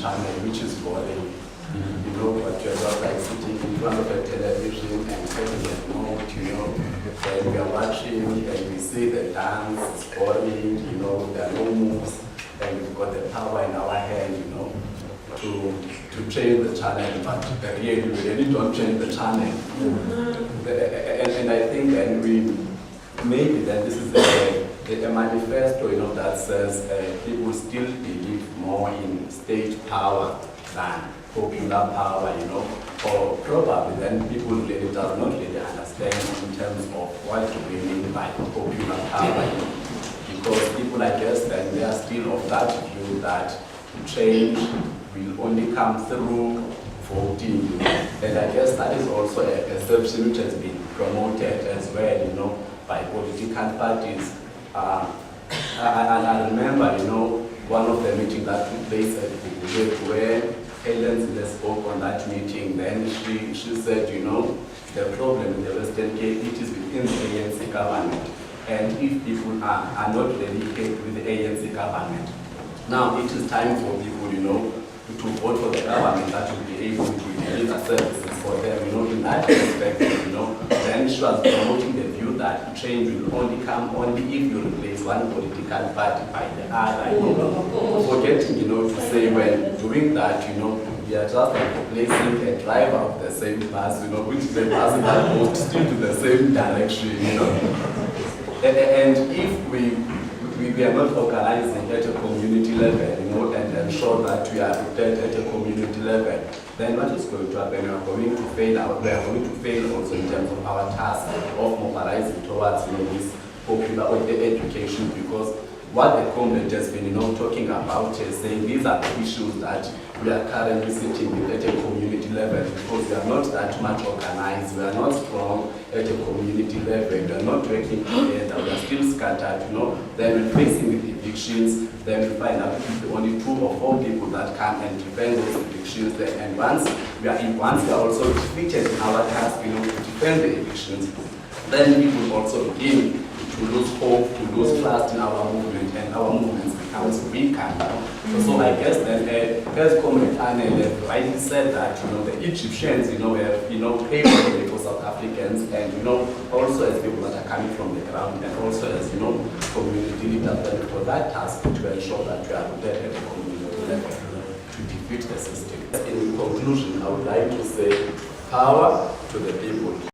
channel, which is boring. You know, but you're just like sitting in front of a television and taking a note, and we are watching and we see the dance, it's boring, there are no moves, and we've got the power in our hand, to change the channel, but really, we really don't change the channel. And I think, and maybe that this is a manifesto, that says people still believe more in state power than popular power, or probably then people really does not really understand in terms of what do we mean by popular power, because people, I guess, then they are still of that view that change will only come through voting, and I guess that is also a perception which has been promoted as well, by political parties. I remember, one of the meetings that took place at the where Helen Zille spoke on that meeting. Then she said, the problem in the Western Cape, it is within the ANC government. And if people are not really happy with the ANC government, now it is time for people, to vote for the government that will be able to deliver services for them, in that perspective, then she was promoting the view that change will only come only if you replace one political party by the other, forgetting, to say, well, doing that, we are just like replacing a driver of the same bus, which is a bus that goes still to the same direction, And if we are not organizing at a community level, and ensure that we are prepared at a community level, then what is going to happen? We are going to fail. We are going to fail also in terms of our task of mobilizing towards this popular education, because what the government has been talking about is saying these are the issues that we are currently sitting with at a community level, because we are not that much organized, we are not strong at a community level, we are not working together, we are still scattered, Then we're facing with evictions, then we find out it's only 2 or 4 people that come and defend those evictions. And once we are also defeated in our task, to defend the evictions, then we will also begin to lose hope, to lose trust in our movement, and our movements becomes weaker. So I guess then, as Comrade Anele rightly said that, the Egyptians, have paid for South Africans, and, also as people that are coming from the ground, and also as, community leaders, and for that task to ensure that we are prepared at the community level to defeat the system. In conclusion, I would like to say power to the people.